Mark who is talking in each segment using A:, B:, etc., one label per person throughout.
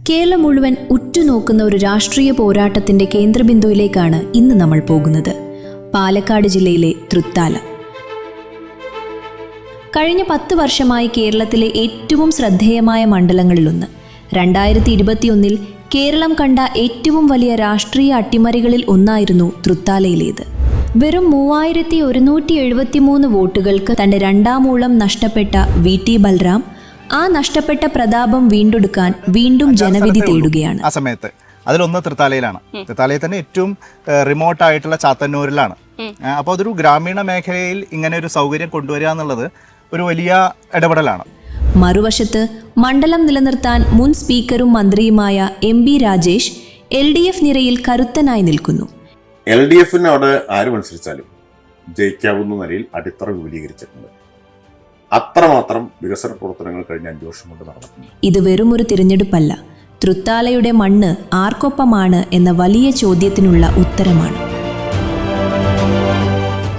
A: കേരളം മുഴുവൻ ഉറ്റുനോക്കുന്ന ഒരു രാഷ്ട്രീയ പോരാട്ടത്തിന്റെ കേന്ദ്രബിന്ദുവിലേക്കാണ് ഇന്ന് നമ്മൾ പോകുന്നത്. പാലക്കാട് ജില്ലയിലെ തൃത്താല. കഴിഞ്ഞ 10 വർഷമായി കേരളത്തിലെ ഏറ്റവും ശ്രദ്ധേയമായ മണ്ഡലങ്ങളിലൊന്ന്. 2021 കേരളം കണ്ട ഏറ്റവും വലിയ രാഷ്ട്രീയ അട്ടിമറികളിൽ ഒന്നായിരുന്നു തൃത്താലയിലേത്. വെറും 3173 വോട്ടുകൾക്ക് തന്റെ രണ്ടാം ഊഴം നഷ്ടപ്പെട്ട VT ബൽറാം ആ നഷ്ടപ്പെട്ട പ്രതാപം വീണ്ടെടുക്കാൻ വീണ്ടും ജനവിധി തേടുകയാണ്.
B: ആ സമയത്ത് അതിലൊന്ന് തൃത്താലയിലാണ്. തൃത്താലയിൽ തന്നെ ഏറ്റവും റിമോട്ട് ആയിട്ടുള്ള ചാത്തന്നൂരിലാണ്. അപ്പോൾ അതൊരു ഗ്രാമീണ മേഖലയിൽ ഇങ്ങനെ ഒരു സൗകര്യം കൊണ്ടുവരിക എന്നുള്ളത് ഒരു വലിയ ഇടപെടലാണ്.
A: മറുവശത്ത് മണ്ഡലം നിലനിർത്താൻ മുൻ സ്പീക്കറും മന്ത്രിയുമായ MB രാജേഷ് LDF നിരയിൽ കരുത്തനായി നിൽക്കുന്നു.
C: LDFനോട് ആര് മത്സരിച്ചാലും ജയിക്കാവുന്ന നിലയിൽ അടിത്തറ വിപുലീകരിച്ചിട്ടുണ്ട്. അത്രമാത്രം വികസന പ്രവർത്തനങ്ങൾ കഴിഞ്ഞ 5 വർഷം കൊണ്ട് നടന്നിട്ടുണ്ട്.
A: ഇത് വെറും ഒരു തിരഞ്ഞെടുപ്പല്ല, തൃത്താലയുടെ മണ്ണ് ആർക്കൊപ്പമാണ് എന്ന വലിയ ചോദ്യത്തിനുള്ള ഉത്തരമാണ്.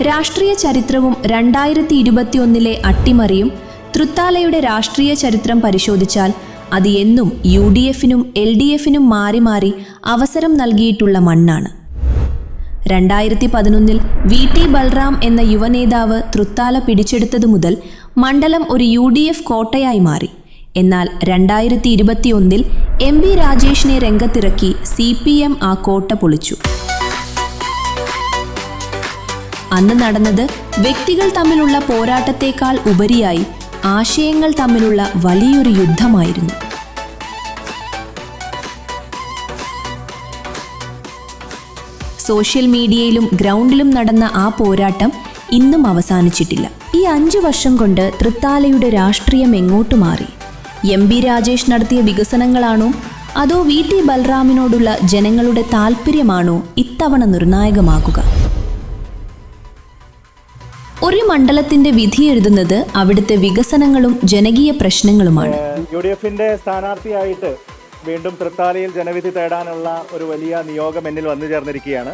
A: രാഷ്ട്രീയ ചരിത്രവും 2021 അട്ടിമറിയും തൃത്താലയുടെ രാഷ്ട്രീയ ചരിത്രം പരിശോധിച്ചാൽ അത് എന്നും UDFനും LDFനും മാറി മാറി അവസരം നൽകിയിട്ടുള്ള മണ്ണാണ്. 2011 VT ബൽറാം എന്ന യുവനേതാവ് തൃത്താല പിടിച്ചെടുത്തതു മുതൽ മണ്ഡലം ഒരു UDF കോട്ടയായി മാറി. എന്നാൽ 2021 MB രാജേഷിനെ രംഗത്തിറക്കി CPM ആ കോട്ട പൊളിച്ചു. അന്ന് നടന്നത് വ്യക്തികൾ തമ്മിലുള്ള പോരാട്ടത്തേക്കാൾ ഉപരിയായി ആശയങ്ങൾ തമ്മിലുള്ള വലിയൊരു യുദ്ധമായിരുന്നു. സോഷ്യൽ മീഡിയയിലും ഗ്രൗണ്ടിലും നടന്ന ആ പോരാട്ടം ഇന്നും അവസാനിച്ചിട്ടില്ല. ഈ 5 വർഷം കൊണ്ട് തൃത്താലയുടെ രാഷ്ട്രീയം എങ്ങോട്ട് മാറി? MB രാജേഷ് നടത്തിയ വികസനങ്ങളാണോ അതോ VT ബൽറാമിനോടുള്ള ജനങ്ങളുടെ താല്പര്യമാണോ ഇത്തവണ നിർണായകമാകുക? ഒരു മണ്ഡലത്തിന്റെ വിധി എഴുതുന്നത് അവിടുത്തെ വികസനങ്ങളും ജനകീയ പ്രശ്നങ്ങളുമാണ്.
D: UDFന്റെ സ്ഥാനാർത്ഥിയായിട്ട് വീണ്ടും തൃത്താലയിൽ ജനവിധി തേടാനുള്ള ഒരു വലിയ നിയോഗം എന്നിൽ വന്നു ചേർന്നിരിക്കുകയാണ്.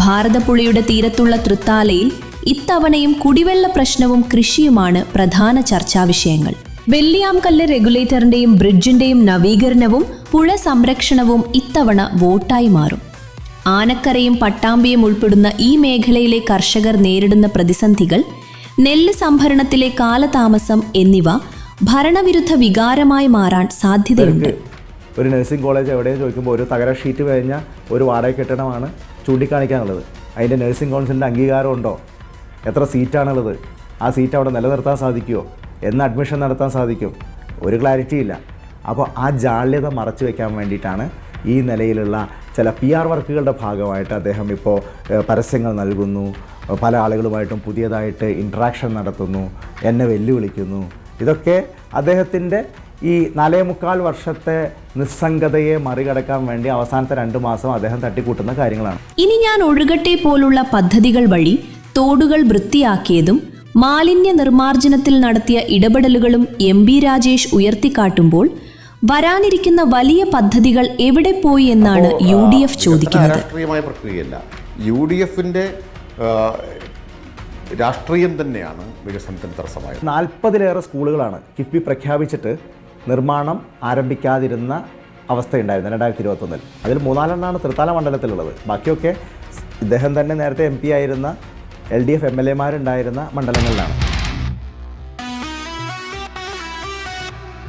A: ഭാരതപ്പുഴയുടെ തീരത്തുള്ള തൃത്താലയിൽ ഇത്തവണയും കുടിവെള്ള പ്രശ്നവും കൃഷിയുമാണ് പ്രധാന ചർച്ചാ വിഷയങ്ങൾ. വെള്ളിയാംകല്ല് റെഗുലേറ്ററിന്റെയും ബ്രിഡ്ജിന്റെയും നവീകരണവും പുഴ സംരക്ഷണവും ഇത്തവണ വോട്ടായി മാറും. ആനക്കരയും പട്ടാമ്പിയും ഉൾപ്പെടുന്ന ഈ മേഖലയിലെ കർഷകർ നേരിടുന്ന പ്രതിസന്ധികൾ, നെല്ല് സംഭരണത്തിലെ കാലതാമസം എന്നിവ ഭരണവിരുദ്ധ വികാരമായി മാറാൻ സാധ്യതയുണ്ട്.
D: ഒരു നഴ്സിംഗ് കോളേജ് എവിടെയും ചോദിക്കുമ്പോൾ ഒരു തകര ഷീറ്റ് കഴിഞ്ഞ ഒരു വാടക കെട്ടിടമാണ് ചൂണ്ടിക്കാണിക്കാനുള്ളത്. അതിൻ്റെ നഴ്സിംഗ് കൗൺസിലിൻ്റെ അംഗീകാരം ഉണ്ടോ? എത്ര സീറ്റാണുള്ളത്? ആ സീറ്റ് അവിടെ നിലനിർത്താൻ സാധിക്കുമോ? എന്ന് അഡ്മിഷൻ നടത്താൻ സാധിക്കും? ഒരു ക്ലാരിറ്റി ഇല്ല. അപ്പോൾ ആ ജാള്യത മറച്ചു വയ്ക്കാൻ വേണ്ടിയിട്ടാണ് ഈ നിലയിലുള്ള ചില PR വർക്കുകളുടെ ഭാഗമായിട്ട് അദ്ദേഹം ഇപ്പോൾ പരസ്യങ്ങൾ നൽകുന്നു, പല ആളുകളുമായിട്ടും പുതിയതായിട്ട് ഇൻട്രാക്ഷൻ നടത്തുന്നു, എന്നെ വെല്ലുവിളിക്കുന്നു. ഇതൊക്കെ അദ്ദേഹത്തിൻ്റെ ഈ 4.25 വർഷത്തെ നിസ്സംഗതയെ മറികടക്കാൻ വേണ്ടി അവസാനത്തെ 2 മാസം അദ്ദേഹം തട്ടിക്കൂട്ടുന്ന കാര്യങ്ങളാണ്.
A: ഇനി ഞാൻ ഒഴുകട്ടെ പോലുള്ള പദ്ധതികൾ വഴി തോടുകൾ വൃത്തിയാക്കിയതും മാലിന്യ നിർമ്മാർജ്ജനത്തിൽ നടത്തിയ ഇടപെടലുകളും MB രാജേഷ് ഉയർത്തിക്കാട്ടുമ്പോൾ വരാനിരിക്കുന്ന വലിയ പദ്ധതികൾ എവിടെ പോയി എന്നാണ് UDF ചോദിക്കുന്നത്.
C: രാഷ്ട്രീയമായ പ്രക്രിയയല്ല, UDFന്റെ രാഷ്ട്രീയം തന്നെയാണ് വികസനത്തിന് തടസ്സമായത്.
D: 40-ലേറെ സ്കൂളുകളാണ് കിഫ്ബി പ്രഖ്യാപിച്ചിട്ട് നിർമ്മാണം ആരംഭിക്കാതിരുന്ന അവസ്ഥയുണ്ടായിരുന്നു 2021. അതിൽ 3-4 തൃത്താല മണ്ഡലത്തിലുള്ളത്. ബാക്കിയൊക്കെ ഇദ്ദേഹം തന്നെ നേരത്തെ MP ആയിരുന്ന LDF MLA-മാരുണ്ടായിരുന്ന മണ്ഡലങ്ങളിലാണ്.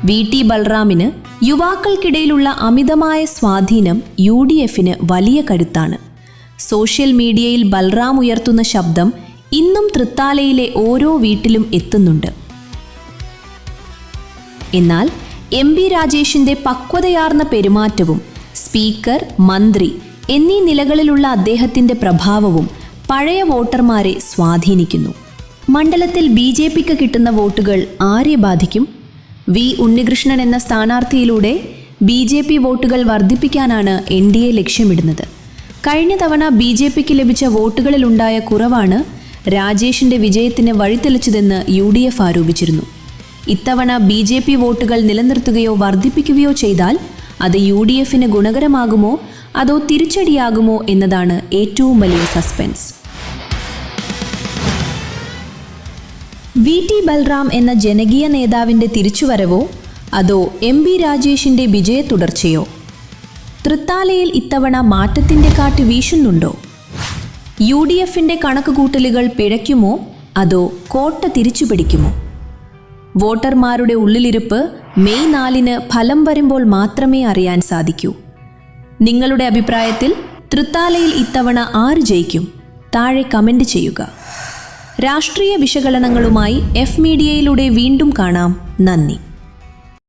A: VT ബൽറാമിന് യുവാക്കൾക്കിടയിലുള്ള അമിതമായ സ്വാധീനം UDFന് വലിയ കരുത്താണ്. സോഷ്യൽ മീഡിയയിൽ ബൽറാം ഉയർത്തുന്ന ശബ്ദം ഇന്നും തൃത്താലയിലെ ഓരോ വീട്ടിലും എത്തുന്നുണ്ട്. എന്നാൽ MB രാജേഷിന്റെ പക്വതയാർന്ന പെരുമാറ്റവും സ്പീക്കർ, മന്ത്രി എന്നീ നിലകളിലുള്ള അദ്ദേഹത്തിന്റെ പ്രഭാവവും പഴയ വോട്ടർമാരെ സ്വാധീനിക്കുന്നു. മണ്ഡലത്തിൽ BJPക്ക് കിട്ടുന്ന വോട്ടുകൾ ആരെ ബാധിക്കും? V ഉണ്ണികൃഷ്ണൻ എന്ന സ്ഥാനാർത്ഥിയിലൂടെ BJP വോട്ടുകൾ വർദ്ധിപ്പിക്കാനാണ് NDA ലക്ഷ്യമിടുന്നത്. കഴിഞ്ഞ തവണ BJPക്ക് ലഭിച്ച വോട്ടുകളിലുണ്ടായ കുറവാണ് രാജേഷിന്റെ വിജയത്തിന് വഴിതെളിച്ചതെന്ന് UDF ആരോപിച്ചിരുന്നു. ഇത്തവണ BJP വോട്ടുകൾ നിലനിർത്തുകയോ വർദ്ധിപ്പിക്കുകയോ ചെയ്താൽ അത് UDFന് ഗുണകരമാകുമോ അതോ തിരിച്ചടിയാകുമോ എന്നതാണ് ഏറ്റവും വലിയ സസ്പെൻസ്. VT ബൽറാം എന്ന ജനകീയ നേതാവിന്റെ തിരിച്ചുവരവോ അതോ MP രാജേഷിന്റെ വിജയ തുടർച്ചയോ? തൃത്താലയിൽ ഇത്തവണ മാറ്റത്തിന്റെ കാറ്റ് വീശുന്നുണ്ടോ? UDFന്റെ കണക്കുകൂട്ടലുകൾ പിഴയ്ക്കുമോ അതോ കോട്ട തിരിച്ചുപിടിക്കുമോ? വോട്ടർമാരുടെ ഉള്ളിലിരുപ്പ് മെയ് 4-ന് ഫലം വരുമ്പോൾ മാത്രമേ അറിയാൻ സാധിക്കൂ. നിങ്ങളുടെ അഭിപ്രായത്തിൽ തൃത്താലയിൽ ഇത്തവണ ആര് ജയിക്കും? താഴെ കമന്റ് ചെയ്യുക. രാഷ്ട്രീയ വിശകലനങ്ങളുമായി F മീഡിയയിലൂടെ വീണ്ടും കാണാം. നന്ദി.